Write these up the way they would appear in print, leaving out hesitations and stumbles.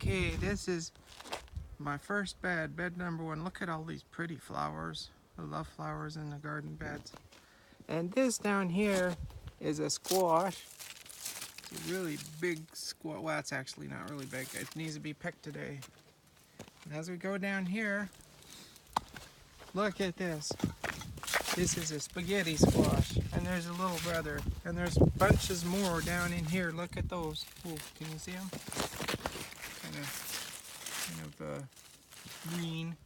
Okay, this is my first bed, bed number 1. Look at all these pretty flowers. I love flowers in the garden beds. And this down here is a squash. It's a really big squash. Well, it's actually not really big. It needs to be picked today. And as we go down here, look at this. This is a spaghetti squash. And there's a little brother. And there's bunches more down in here. Look at those. Oh, can you see them? Kind of green.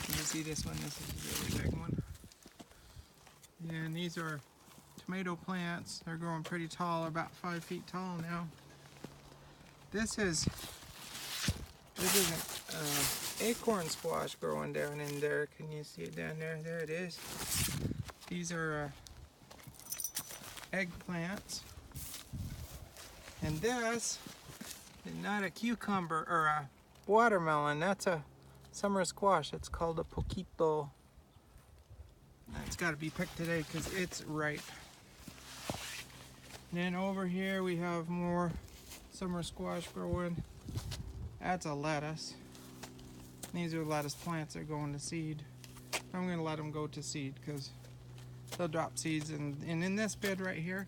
You can see this one. This is a really big one. And these are tomato plants. They're growing pretty tall, about 5 feet tall now. This is an acorn squash growing down in there. Can you see it down there? There it is. These are eggplants. And this is not a cucumber or a watermelon. That's a summer squash. It's called a poquito. It's got to be picked today because it's ripe. And then over here we have more summer squash growing. That's a lettuce. These are lettuce plants that are going to seed. I'm going to let them go to seed because they'll drop seeds. And in this bed right here,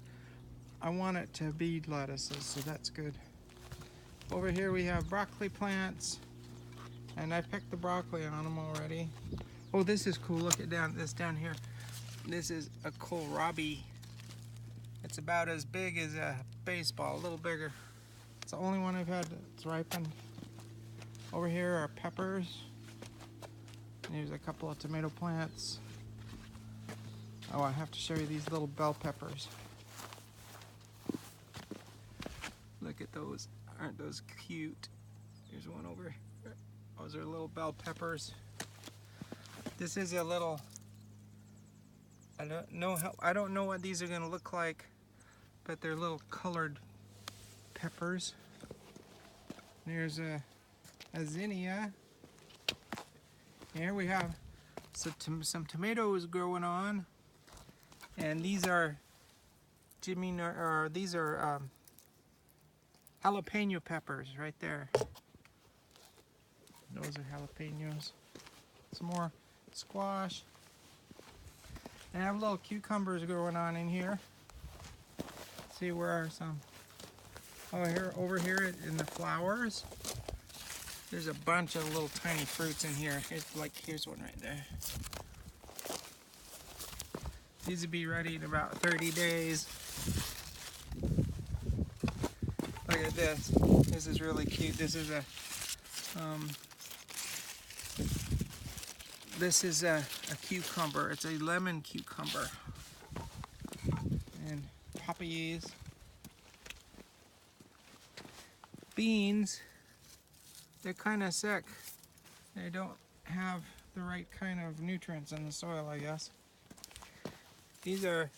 I want it to be lettuces, so that's good. Over here we have broccoli plants, and I picked the broccoli on them already. Oh, this is cool. Look at this down here. This is a kohlrabi. It's about as big as a baseball, a little bigger. It's the only one I've had that's ripened. Over here are peppers. And here's a couple of tomato plants. Oh, I have to show you these little bell peppers. Look at those. Aren't those cute? Here's one over here. Those are little bell peppers. This is a little, I don't know what these are going to look like, but they're little colored peppers. There's a zinnia. Here we have some tomatoes growing on, and these are jalapeno peppers right there. Those are jalapenos. Some more squash. And I have little cucumbers growing on in here. Let's see, where are some? Oh, over here in the flowers. There's a bunch of little tiny fruits in here. Here's one right there. These will be ready in about 30 days. Look at this. This is really cute. This is a cucumber. It's a lemon cucumber. And poppies. Beans. They're kind of sick. They don't have the right kind of nutrients in the soil, I guess. These are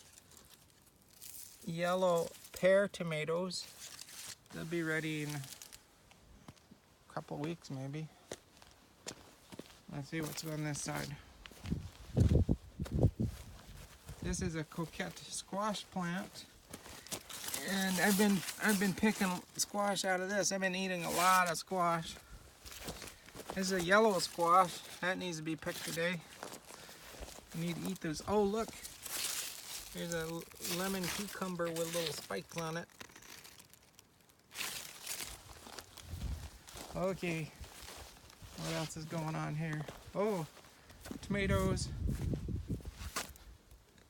yellow pear tomatoes. They'll be ready in a couple weeks, maybe. Let's see what's on this side. This is a coquette squash plant, and I've been picking squash out of this. I've been eating a lot of squash. This is a yellow squash that needs to be picked today. You need to eat those. Oh, look, there's a lemon cucumber with little spikes on it. Okay. What else is going on here? Oh, tomatoes.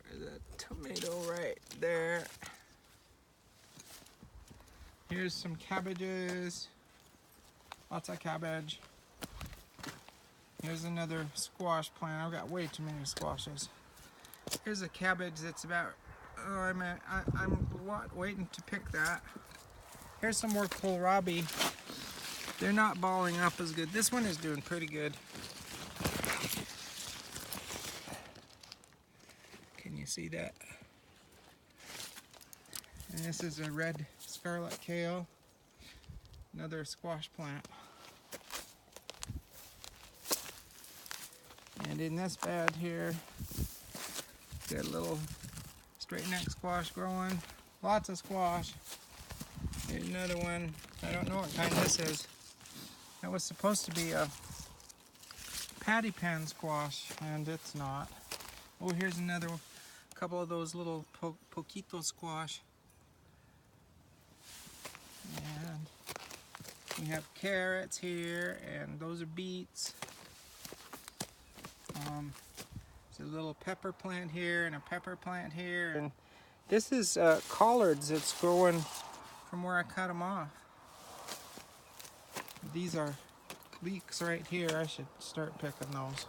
There's a tomato right there. Here's some cabbages. Lots of cabbage. Here's another squash plant. I've got way too many squashes. Here's a cabbage that's about, I'm waiting to pick that. Here's some more kohlrabi. They're not balling up as good. This one is doing pretty good. Can you see that? And this is a red scarlet kale. Another squash plant. And in this bed here, got a little straight neck squash growing. Lots of squash. Here's another one. I don't know what kind this is. That was supposed to be a patty pan squash, and it's not. Oh, here's another couple of those little poquito squash. And we have carrots here, and those are beets. There's a little pepper plant here and a pepper plant here. And this is collards that's growing from where I cut them off. These are leeks right here. I should start picking those.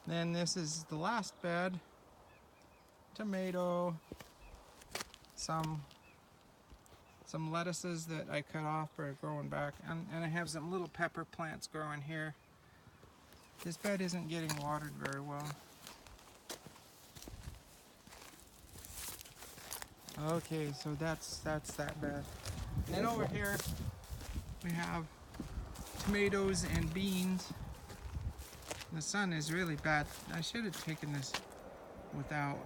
Then this is the last bed. Tomato. Some lettuces that I cut off are growing back. And I have some little pepper plants growing here. This bed isn't getting watered very well. Okay, so that's that bed. And then over here we have tomatoes and beans. The sun is really bad. I should have taken this without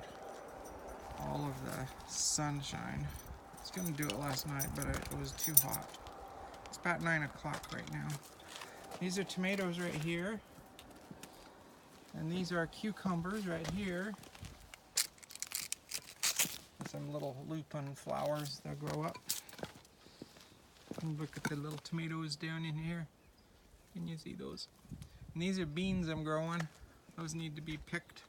all of the sunshine. I was gonna do it last night, but it was too hot. It's about 9 o'clock right now. These are tomatoes right here. And these are cucumbers right here. And some little lupin flowers that grow up. And look at the little tomatoes down in here. Can you see those? And these are beans I'm growing. Those need to be picked.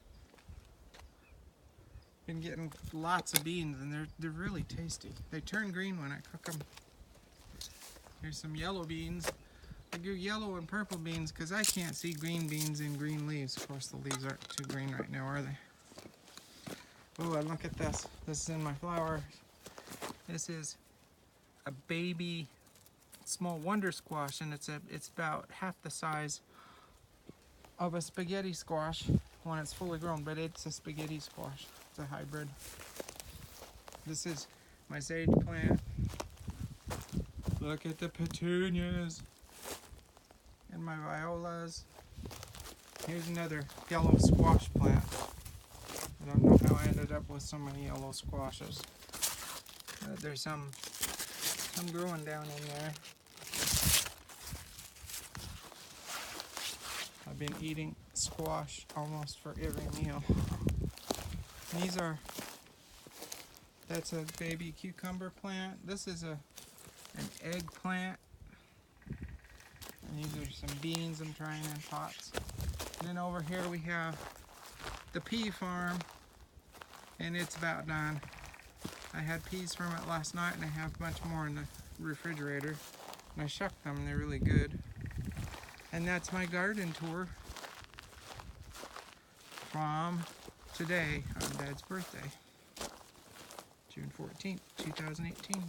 Been getting lots of beans, and they're really tasty. They turn green when I cook them. Here's some yellow beans. I do yellow and purple beans because I can't see green beans in green leaves. Of course, the leaves aren't too green right now, are they? Oh, and look at this. This is in my flower. This is a baby small wonder squash, and it's about half the size of a spaghetti squash when it's fully grown, but it's a spaghetti squash. It's a hybrid. This is my sage plant. Look at the petunias. And my violas. Here's another yellow squash plant. I don't know how I ended up with so many yellow squashes. There's some growing down in there. I've been eating squash almost for every meal. That's a baby cucumber plant. This is an eggplant. And these are some beans I'm trying in pots. And then over here we have the pea farm, and it's about done. I had peas from it last night, and I have a bunch more in the refrigerator. And I shucked them, and they're really good. And that's my garden tour from today on Dad's birthday, June 14th, 2018.